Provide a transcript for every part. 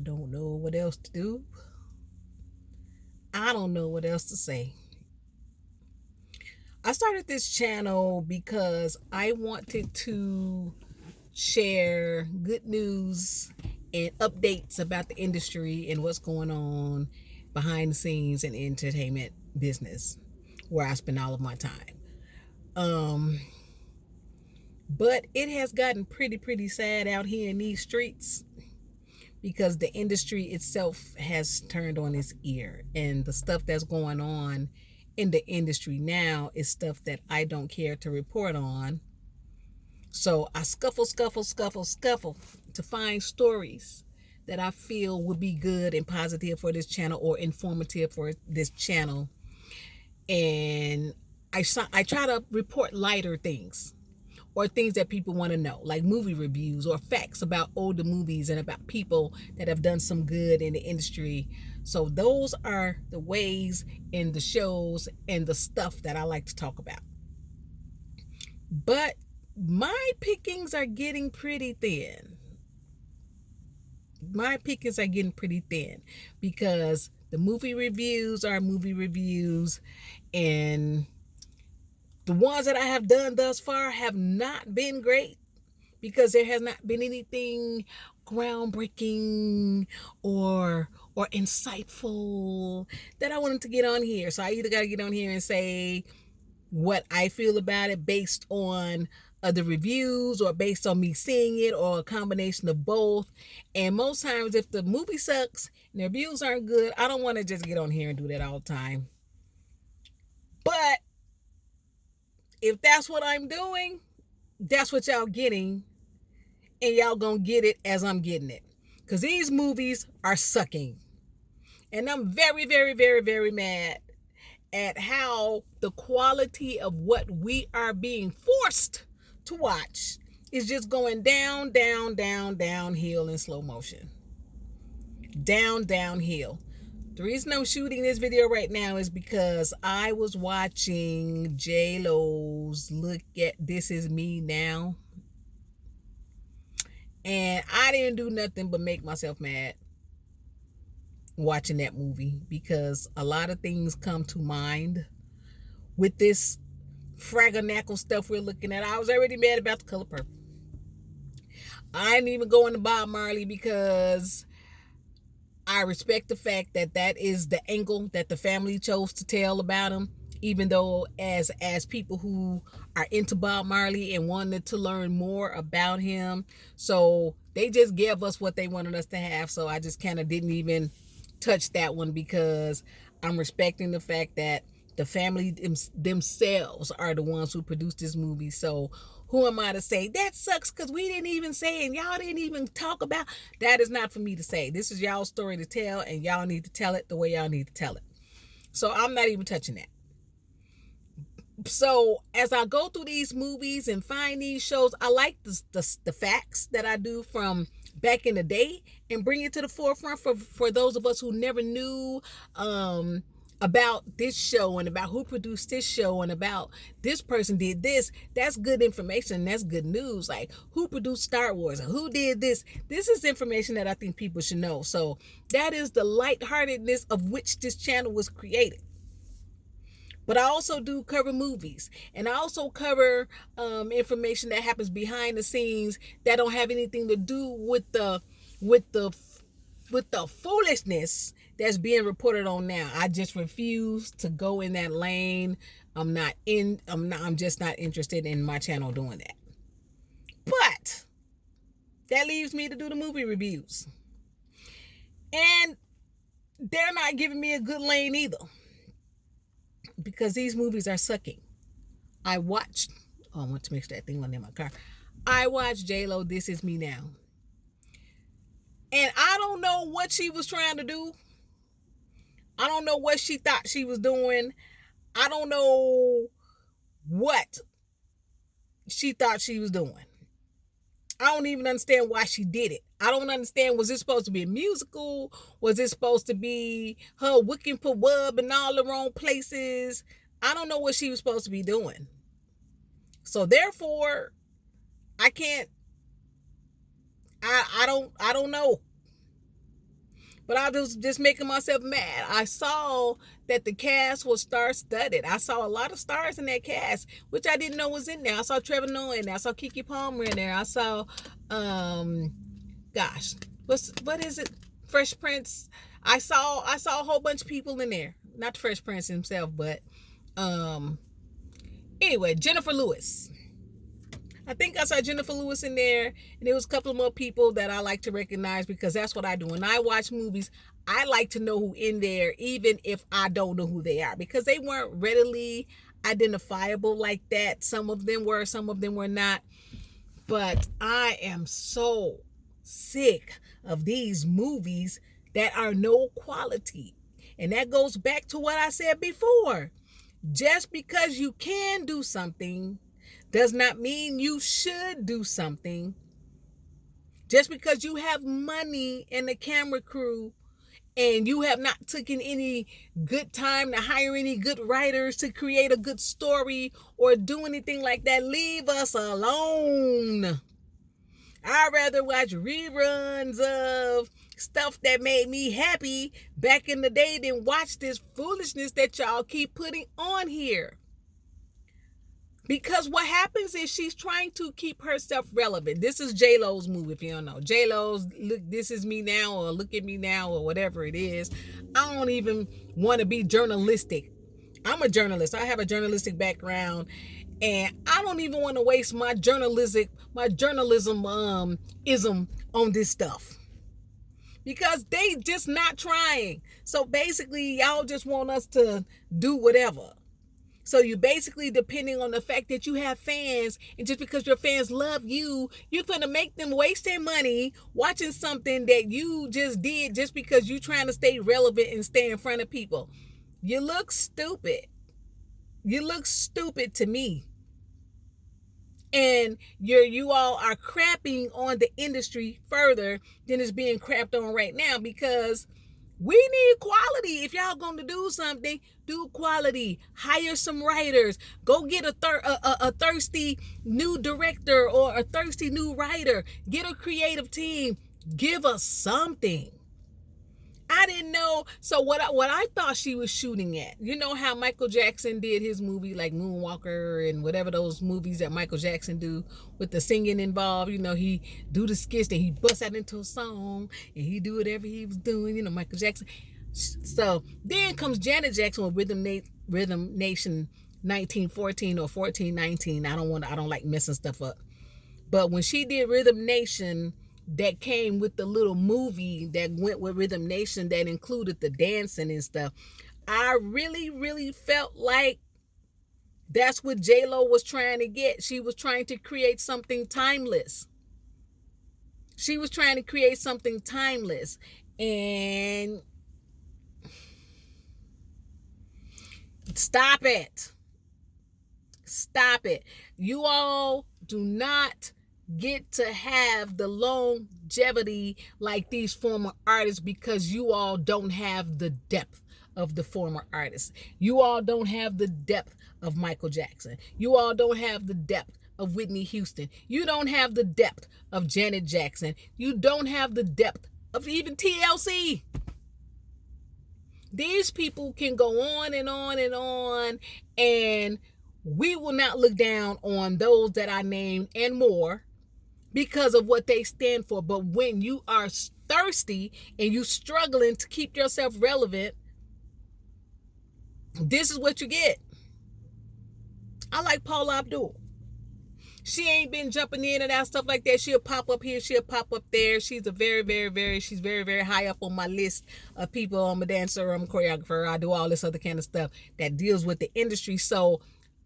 don't know what else to do. I don't know what else to say. I started this channel because I wanted to share good news and updates about the industry and what's going on behind the scenes in entertainment business where I spend all of my time. But it has gotten pretty sad out here in these streets because the industry itself has turned on its ear, and the stuff that's going on in the industry now is stuff that I don't care to report on. So I scuffle to find stories that I feel would be good and positive for this channel or informative for this channel. And I try to report lighter things or things that people want to know, like movie reviews or facts about older movies and about people that have done some good in the industry. So those are the ways in the shows and the stuff that I like to talk about. But my pickings are getting pretty thin. Because the movie reviews are movie reviews, and the ones that I have done thus far have not been great because there has not been anything groundbreaking or insightful that I wanted to get on here. So I either got to get on here and say what I feel about it based on the reviews or based on me seeing it or a combination of both. And most times if the movie sucks and the reviews aren't good, I don't want to just get on here and do that all the time. But if that's what I'm doing, that's what y'all getting, and y'all gonna get it as I'm getting it. Because these movies are sucking. And I'm very mad at how the quality of what we are being forced to watch is just going downhill in slow motion. Downhill. The reason I'm shooting this video right now is because I was watching J-Lo's Look at This Is Me Now. And I didn't do nothing but make myself mad watching that movie because a lot of things come to mind with this fraganackle stuff we're looking at. I was already mad about The Color Purple. I didn't even go into Bob Marley because I respect the fact that that is the angle that the family chose to tell about him, even though as people who are into Bob Marley and wanted to learn more about him, so they just gave us what they wanted us to have. So I just kind of didn't even touch that one because I'm respecting the fact that the family themselves are the ones who produced this movie. So who am I to say that sucks because we didn't even say and y'all didn't even talk about? That is not for me to say. This is y'all's story to tell, and y'all need to tell it the way y'all need to tell it. So I'm not even touching that. So as I go through these movies and find these shows, I like the facts that I do from back in the day and bring it to the forefront for those of us who never knew about this show and about who produced this show and about this person did this. That's good information. That's good news. Like who produced Star Wars and who did this. This is information that I think people should know. So that is the lightheartedness of which this channel was created. But I also do cover movies, and I also cover information that happens behind the scenes that don't have anything to do with the foolishness that's being reported on now. I just refuse to go in that lane. I'm just not interested in my channel doing that. But that leaves me to do the movie reviews, and they're not giving me a good lane either, because these movies are sucking. I want to make sure that thing went in my car. I watched J-Lo This Is Me Now. And I don't know what she was trying to do. I don't know what she thought she was doing. I don't know what she thought she was doing. I don't even understand why she did it. I don't understand. Was it supposed to be a musical? Was it supposed to be her looking for wub in all the wrong places? I don't know what she was supposed to be doing. So therefore, I can't. I don't know. But I was just making myself mad. I saw that the cast was star-studded. I saw a lot of stars in that cast, which I didn't know was in there. I saw Trevor Noah in there. I saw Keke Palmer in there. I saw, gosh, what is it? Fresh Prince. I saw a whole bunch of people in there. Not the Fresh Prince himself, but anyway, Jennifer Lewis. I think I saw Jennifer Lewis in there, and there was a couple of more people that I like to recognize, because that's what I do. When I watch movies, I like to know who in there, even if I don't know who they are, because they weren't readily identifiable like that. Some of them were, some of them were not. But I am so sick of these movies that are no quality. And that goes back to what I said before. Just because you can do something does not mean you should do something. Just because you have money and a camera crew and you have not taken any good time to hire any good writers to create a good story or do anything like that, leave us alone. I'd rather watch reruns of stuff that made me happy back in the day than watch this foolishness that y'all keep putting on here. Because what happens is she's trying to keep herself relevant. This is J-Lo's movie, if you don't know. J-Lo's Look, This Is Me Now, or Look at Me Now, or whatever it is. I don't even want to be journalistic. I'm a journalist. I have a journalistic background, and I don't even want to waste my journalism ism on this stuff. Because they just not trying. So basically, y'all just want us to do whatever. So you basically depending on the fact that you have fans, and just because your fans love you, you're going to make them waste their money watching something that you just did just because you're trying to stay relevant and stay in front of people. You look stupid. You look stupid to me. And you all are crapping on the industry further than it's being crapped on right now, because we need quality. If y'all going to do something, do quality. Hire some writers. Go get a thirsty new director or a thirsty new writer. Get a creative team. Give us something. I didn't know. So what I thought she was shooting at, you know how Michael Jackson did his movie like Moonwalker and whatever those movies that Michael Jackson do with the singing involved. You know, he do the skits and he bust out into a song and he do whatever he was doing. You know, Michael Jackson. So then comes Janet Jackson with Rhythm Nation 1914 or 1419. I don't like messing stuff up. But when she did Rhythm Nation, that came with the little movie that went with Rhythm Nation that included the dancing and stuff, I really, really felt like that's what J-Lo was trying to get. She was trying to create something timeless. She was trying to create something timeless. And stop it. Stop it. You all do not get to have the longevity like these former artists, because you all don't have the depth of the former artists. You all don't have the depth of Michael Jackson. You all don't have the depth of Whitney Houston. You don't have the depth of Janet Jackson. You don't have the depth of even TLC. These people can go on and on and on, and we will not look down on those that I named and more because of what they stand for. But when you are thirsty and you struggling to keep yourself relevant, this is what you get. I like Paula Abdul. She ain't been jumping in and out, stuff like that. She'll pop up here, she'll pop up there. She's a very, very high up on my list of people. I'm a dancer, I'm a choreographer, I do all this other kind of stuff that deals with the industry. So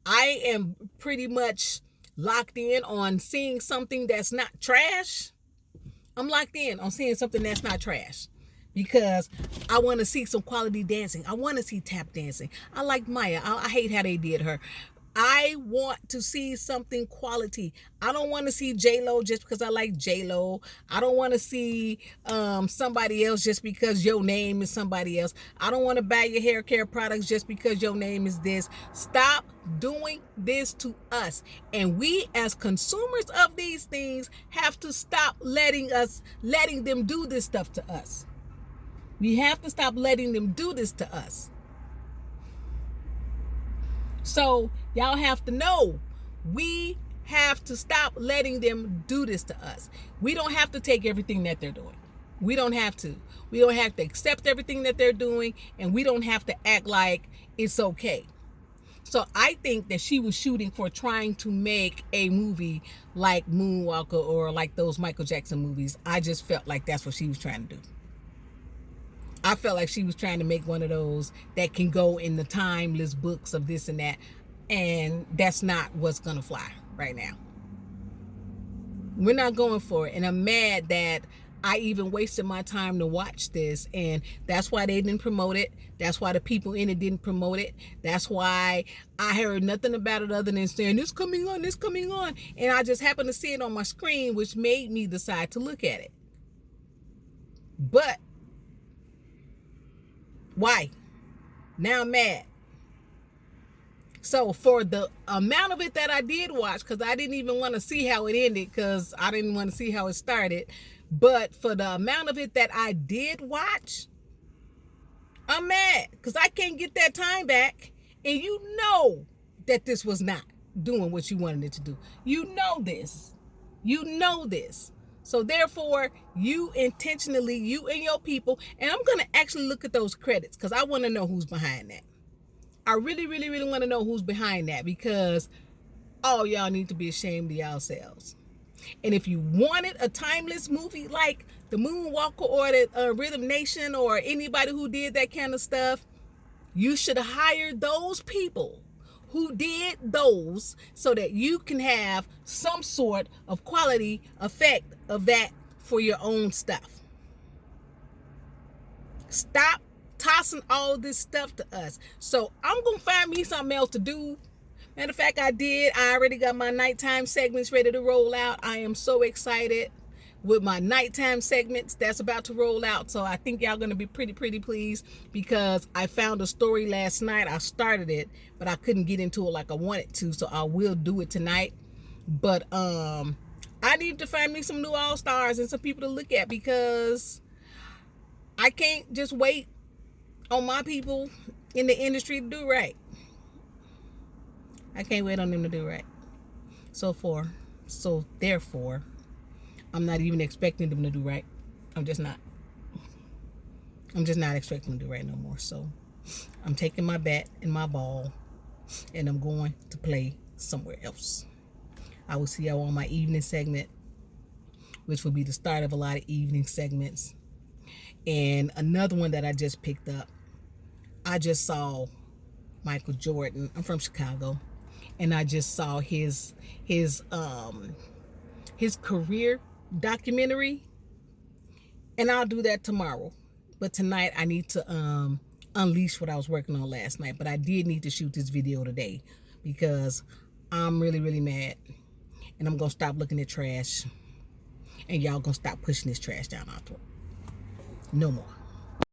I am pretty much locked in on seeing something that's not trash. I'm locked in on seeing something that's not trash, because I want to see some quality dancing. I want to see tap dancing. I like Maya. I hate how they did her. I want to see something quality. I don't want to see J-Lo just because I like J-Lo. I don't want to see somebody else just because your name is somebody else. I don't want to buy your hair care products just because your name is this. Stop doing this to us. And we as consumers of these things have to stop letting them do this stuff to us. We have to stop letting them do this to us. So y'all have to know, we have to stop letting them do this to us. We don't have to take everything that they're doing. We don't have to. We don't have to accept everything that they're doing, and we don't have to act like it's okay. So I think that she was shooting for trying to make a movie like Moonwalker or like those Michael Jackson movies. I just felt like that's what she was trying to do. I felt like she was trying to make one of those that can go in the timeless books of this and that. And that's not what's going to fly right now. We're not going for it. And I'm mad that I even wasted my time to watch this. And that's why they didn't promote it. That's why the people in it didn't promote it. That's why I heard nothing about it other than saying, it's coming on, it's coming on. And I just happened to see it on my screen, which made me decide to look at it. But why? Now I'm mad. So for the amount of it that I did watch, because I didn't even want to see how it ended, because I didn't want to see how it started. But for the amount of it that I did watch, I'm mad because I can't get that time back. And you know that this was not doing what you wanted it to do. You know this. You know this. So therefore, you intentionally, you and your people, and I'm going to actually look at those credits because I want to know who's behind that. I really, really, really want to know who's behind that, because all y'all need to be ashamed of yourselves. And if you wanted a timeless movie like the Moonwalker or the Rhythm Nation or anybody who did that kind of stuff, you should hire those people who did those so that you can have some sort of quality effect of that for your own stuff. Stop tossing all this stuff to us. So I'm going to find me something else to do. Matter of fact, I already got my nighttime segments ready to roll out. I am so excited with my nighttime segments that's about to roll out. So I think y'all going to be pretty pleased, because I found a story last night. I started it, but I couldn't get into it like I wanted to. So I will do it tonight. But I need to find me some new all-stars and some people to look at, because I can't just wait on my people in the industry to do right. I can't wait on them to do right. So therefore, I'm not even expecting them to do right. I'm just not expecting them to do right no more. So I'm taking my bat and my ball, and I'm going to play somewhere else. I will see y'all on my evening segment, which will be the start of a lot of evening segments. And another one that I just picked up, I just saw Michael Jordan. I'm from Chicago, and I just saw his career documentary, and I'll do that tomorrow. But tonight I need to unleash what I was working on last night. But I did need to shoot this video today, because I'm really mad, and I'm gonna stop looking at trash, and y'all gonna stop pushing this trash down our throat. No more.